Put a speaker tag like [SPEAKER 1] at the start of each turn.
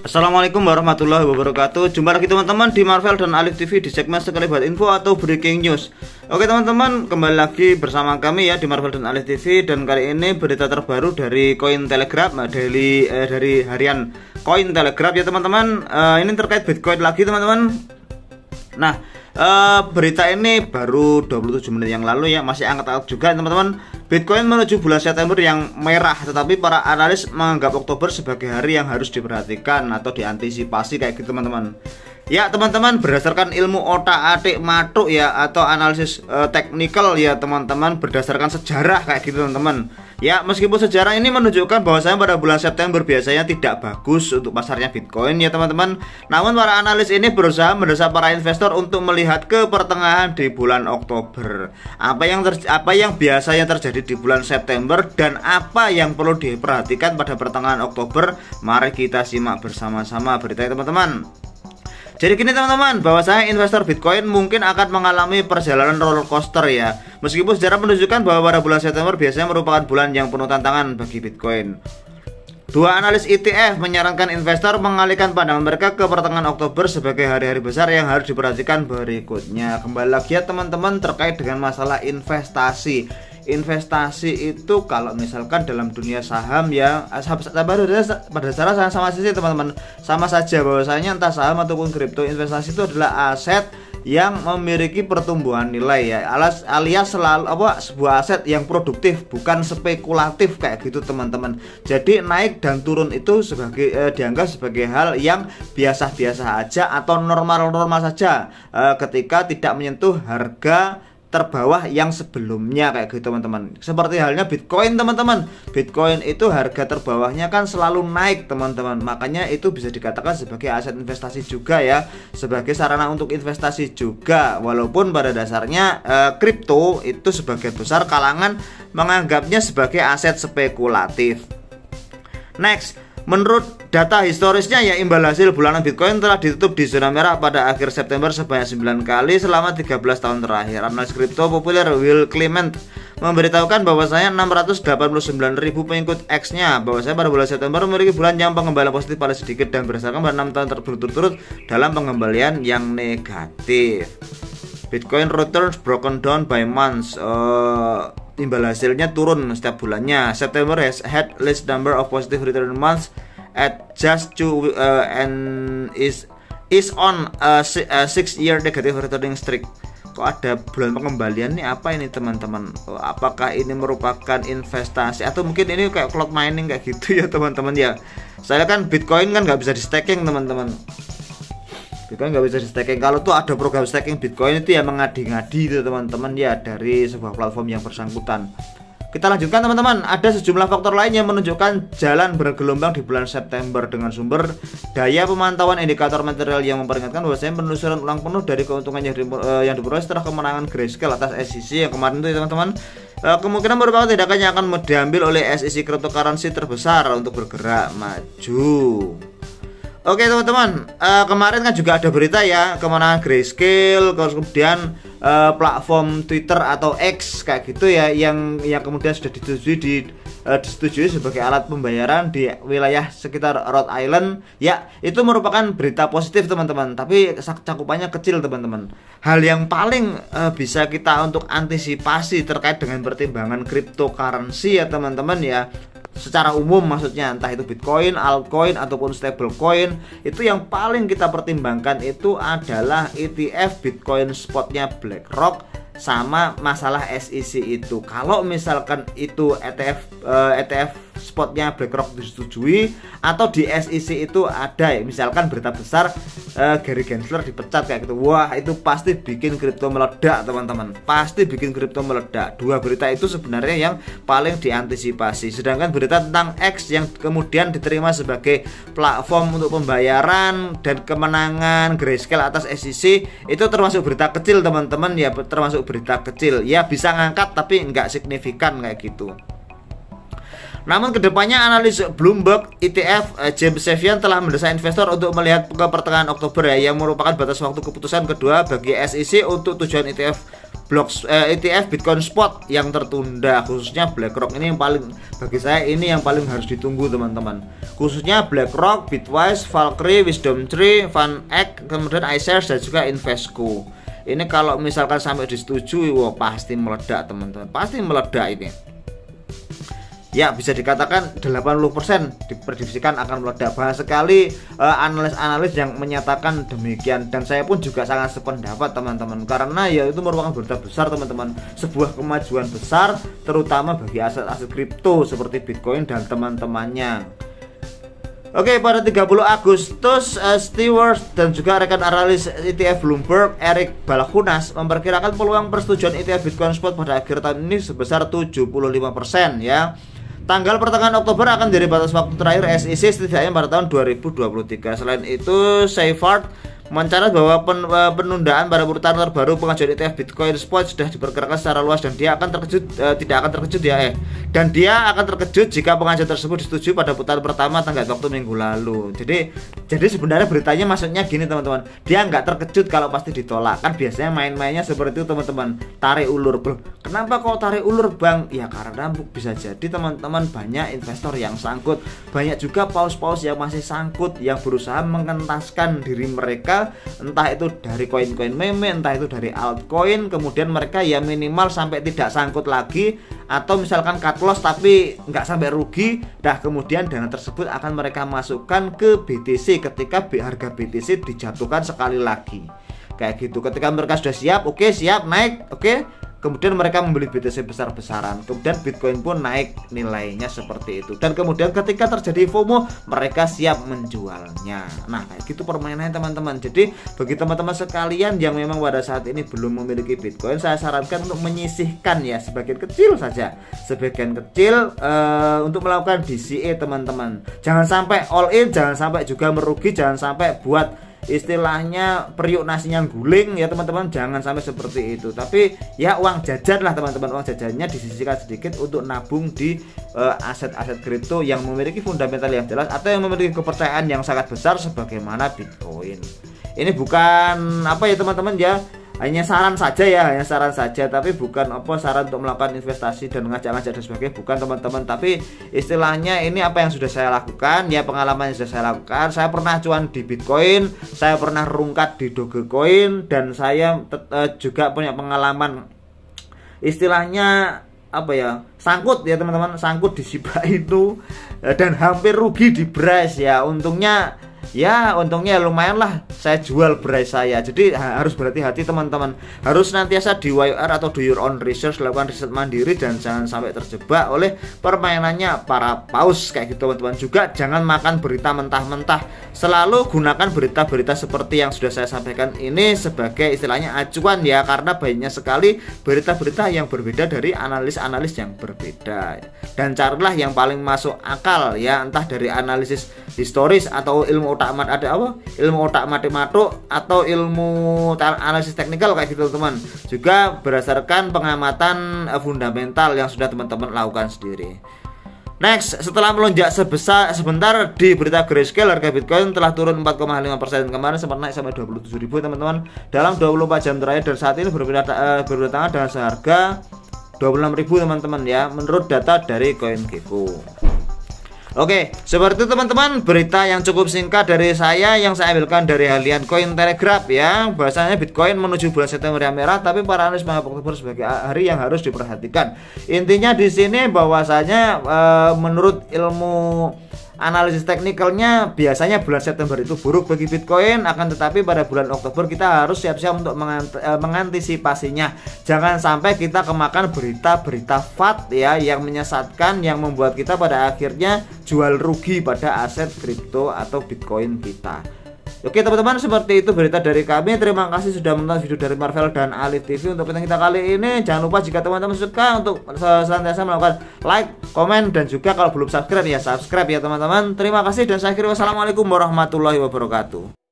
[SPEAKER 1] Assalamualaikum warahmatullahi wabarakatuh. Jumpa lagi teman-teman di Marvel dan Alif TV di segmen sekali buat info atau breaking news. Oke teman-teman, kembali lagi bersama kami ya di Marvel dan Alif TV. Dan kali ini berita terbaru dari Cointelegraph, dari harian Cointelegraph ya teman-teman. Ini terkait Bitcoin lagi teman-teman. Nah, berita ini baru 27 menit yang lalu ya, masih angkat-angkat juga teman-teman. Bitcoin menuju bulan September yang merah, tetapi para analis menganggap Oktober sebagai hari yang harus diperhatikan atau diantisipasi kayak gitu teman-teman. Ya teman-teman, berdasarkan ilmu otak-atik matuk ya, atau analisis teknikal ya teman-teman, berdasarkan sejarah kayak gitu teman-teman. Ya, meskipun sejarah ini menunjukkan bahwasanya pada bulan September biasanya tidak bagus untuk pasarnya Bitcoin ya teman-teman. Namun para analis ini berusaha mendesak para investor untuk melihat ke pertengahan di bulan Oktober. Apa yang biasanya terjadi di bulan September dan apa yang perlu diperhatikan pada pertengahan Oktober. Mari kita simak bersama-sama beritanya teman-teman. Jadi gini teman-teman, bahwasanya investor Bitcoin mungkin akan mengalami perjalanan roller coaster ya. Meskipun sejarah menunjukkan bahwa pada bulan September biasanya merupakan bulan yang penuh tantangan bagi Bitcoin. Dua analis ETF menyarankan investor mengalihkan pandangan mereka ke pertengahan Oktober sebagai hari-hari besar yang harus diperhatikan berikutnya. Kembali lagi ya teman-teman terkait dengan masalah investasi. Investasi itu kalau misalkan dalam dunia saham ya, pada dasarnya sama saja teman-teman, sama saja bahwasanya entah saham ataupun kripto, investasi itu adalah aset yang memiliki pertumbuhan nilai ya, alias selalu sebuah aset yang produktif, bukan spekulatif kayak gitu teman-teman. Jadi naik dan turun itu dianggap sebagai hal yang biasa-biasa aja atau normal-normal saja ketika tidak menyentuh harga terbawah yang sebelumnya kayak gitu teman-teman. Seperti halnya Bitcoin teman-teman. Bitcoin itu harga terbawahnya kan selalu naik teman-teman. Makanya itu bisa dikatakan sebagai aset investasi juga ya, sebagai sarana untuk investasi juga. Walaupun pada dasarnya kripto itu sebagai besar kalangan menganggapnya sebagai aset spekulatif. Next, menurut data historisnya ya, imbal hasil bulanan Bitcoin telah ditutup di zona merah pada akhir September sebanyak 9 kali selama 13 tahun terakhir. Analis kripto populer Will Clement memberitahukan bahwasanya 689.000 pengikut X-nya bahwasanya pada bulan September memiliki bulan yang pengembalian positif paling sedikit dan berdasarkan pada 6 tahun berturut-turut dalam pengembalian yang negatif. Bitcoin returns broken down by months. Imbal hasilnya turun setiap bulannya. September has had least number of positive return months at just 2 and is on a 6-year negative returning streak. Kok ada bulan pengembalian nih, apa ini teman-teman? Apakah ini merupakan investasi atau mungkin ini kayak cloud mining kayak gitu ya teman-teman ya? Saya kan Bitcoin kan nggak bisa di staking teman-teman. Bitcoin nggak bisa di staking. Kalau tuh ada program staking Bitcoin itu ya mengadi-ngadi itu teman-teman ya, dari sebuah platform yang bersangkutan. Kita lanjutkan teman-teman. Ada sejumlah faktor lain yang menunjukkan jalan bergelombang di bulan September dengan sumber daya pemantauan indikator material yang memperingatkan bahwasanya penelusuran ulang penuh dari keuntungan yang diperoleh setelah kemenangan Grayscale atas SEC yang kemarin itu ya teman-teman. Kemungkinan merupakan tindakan yang akan diambil oleh SEC cryptocurrency terbesar untuk bergerak maju. Oke teman-teman, kemarin kan juga ada berita ya, kemenangan Grayscale, kemudian platform Twitter atau X kayak gitu ya, yang kemudian sudah disetujui sebagai alat pembayaran di wilayah sekitar Rhode Island. Ya, itu merupakan berita positif teman-teman, tapi cakupannya kecil teman-teman. Hal yang paling bisa kita untuk antisipasi terkait dengan pertimbangan cryptocurrency ya teman-teman ya, secara umum maksudnya, entah itu Bitcoin, altcoin ataupun stablecoin, itu yang paling kita pertimbangkan itu adalah ETF Bitcoin spotnya BlackRock sama masalah SEC itu. Kalau misalkan itu ETF spotnya BlackRock disetujui atau di SEC itu ada ya, misalkan berita besar Gary Gensler dipecat kayak gitu, wah itu pasti bikin kripto meledak teman-teman, pasti bikin kripto meledak. Dua berita itu sebenarnya yang paling diantisipasi. Sedangkan berita tentang X yang kemudian diterima sebagai platform untuk pembayaran dan kemenangan Grayscale atas SEC itu termasuk berita kecil teman-teman ya, termasuk berita kecil ya, bisa ngangkat tapi nggak signifikan kayak gitu. Namun kedepannya analis Bloomberg ETF James Savian telah mendesak investor untuk melihat ke pertengahan Oktober ya, yang merupakan batas waktu keputusan kedua bagi SEC untuk tujuan ETF ETF Bitcoin Spot yang tertunda, khususnya BlackRock. Ini yang paling, bagi saya ini yang paling harus ditunggu teman-teman, khususnya BlackRock, Bitwise, Valkyrie, Wisdom Tree, VanEck, kemudian iShares dan juga Invesco. Ini kalau misalkan sampai disetujui, wah pasti meledak teman-teman, pasti meledak ini. Ya bisa dikatakan 80% diprediksikan akan meledak. Banyak sekali analis-analis yang menyatakan demikian, dan saya pun juga sangat sependapat teman-teman, karena ya itu merupakan berita besar teman-teman, sebuah kemajuan besar terutama bagi aset-aset kripto seperti Bitcoin dan teman-temannya. Oke, pada 30 Agustus Stewart dan juga rekan analis ETF Bloomberg Eric Balchunas memperkirakan peluang persetujuan ETF Bitcoin Spot pada akhir tahun ini sebesar 75% ya. Tanggal pertengahan Oktober akan jadi batas waktu terakhir SEC setidaknya pada tahun 2023. Selain itu, Seifert mencatat bahwa penundaan pada urutan terbaru pengajuan ETF Bitcoin Spot sudah diperkirakan secara luas, dan dia akan terkejut dan dia akan terkejut jika pengajuan tersebut disetujui pada putaran pertama tenggat waktu minggu lalu. Jadi sebenarnya beritanya maksudnya gini teman-teman, dia nggak terkejut kalau pasti ditolak. Kan biasanya main-mainnya seperti itu teman-teman, tarik ulur. Bro, kenapa kok tarik ulur bang? Ya karena bisa jadi teman-teman banyak investor yang sangkut, banyak juga paus-paus yang masih sangkut, yang berusaha mengentaskan diri mereka, entah itu dari koin-koin meme, entah itu dari altcoin. Kemudian mereka ya minimal sampai tidak sangkut lagi, atau misalkan cut loss tapi nggak sampai rugi. Dah kemudian dana tersebut akan mereka masukkan ke BTC ketika harga BTC dijatuhkan sekali lagi, kayak gitu. Ketika mereka sudah siap, oke, siap naik, oke, kemudian mereka membeli BTC besar-besaran, kemudian Bitcoin pun naik nilainya seperti itu. Dan kemudian ketika terjadi FOMO, mereka siap menjualnya. Nah, kayak gitu permainannya teman-teman. Jadi bagi teman-teman sekalian yang memang pada saat ini belum memiliki Bitcoin, saya sarankan untuk menyisihkan ya sebagian kecil saja, untuk melakukan DCA teman-teman. Jangan sampai all in, jangan sampai juga merugi, jangan sampai buat istilahnya periuk nasinya guling ya teman-teman, jangan sampai seperti itu. Tapi ya uang jajan lah teman-teman, uang jajannya disisihkan sedikit untuk nabung di aset-aset kripto yang memiliki fundamental yang jelas atau yang memiliki kepercayaan yang sangat besar sebagaimana Bitcoin. Ini bukan apa ya teman-teman ya, hanya saran saja, tapi bukan saran untuk melakukan investasi dan ngajak-ngajak dan sebagainya, bukan teman-teman. Tapi istilahnya ini apa yang sudah saya lakukan ya, pengalaman yang sudah saya lakukan. Saya pernah cuan di Bitcoin, saya pernah rungkat di Dogecoin, dan saya juga punya pengalaman istilahnya sangkut ya teman-teman, sangkut di Shiba Inu dan hampir rugi di Braze ya. Untungnya lumayan lah saya jual Braze saya. Jadi harus berhati-hati teman-teman, harus nantiasa di YOR atau do your own research, lakukan riset mandiri, dan jangan sampai terjebak oleh permainannya para paus kayak gitu teman-teman. Juga jangan makan berita mentah-mentah, selalu gunakan berita-berita seperti yang sudah saya sampaikan ini sebagai istilahnya acuan ya, karena banyak sekali berita-berita yang berbeda dari analis-analis yang berbeda. Dan carilah yang paling masuk akal ya, entah dari analisis historis atau ilmu otak matematik atau ilmu analisis teknikal kayak gitu teman. Juga berdasarkan pengamatan fundamental yang sudah teman-teman lakukan sendiri. Next, setelah melonjak sebentar di berita Grayscale, harga Bitcoin telah turun 4,5%. Kemarin sempat naik sampai 27.000 teman-teman dalam 24 jam terakhir, dan saat ini berdatangan dengan seharga 26.000 teman-teman ya, menurut data dari CoinGecko. Oke, seperti itu teman-teman berita yang cukup singkat dari saya yang saya ambilkan dari harian Cointelegraph ya. Bahasanya Bitcoin menuju bulan September yang merah, tapi para analis menganggap Oktober sebagai hari yang harus diperhatikan. Intinya di sini bahwasanya menurut ilmu analisis teknikalnya biasanya bulan September itu buruk bagi Bitcoin, akan tetapi pada bulan Oktober kita harus siap-siap untuk mengantisipasinya. Jangan sampai kita kemakan berita-berita FUD ya, yang menyesatkan, yang membuat kita pada akhirnya jual rugi pada aset kripto atau Bitcoin kita. Oke teman-teman, seperti itu berita dari kami. Terima kasih sudah menonton video dari Marvel dan Alif TV untuk konten kita kali ini. Jangan lupa jika teman-teman suka untuk senantiasa melakukan like, komen, dan juga kalau belum subscribe ya subscribe ya teman-teman. Terima kasih dan saya akhiri wassalamualaikum warahmatullahi wabarakatuh.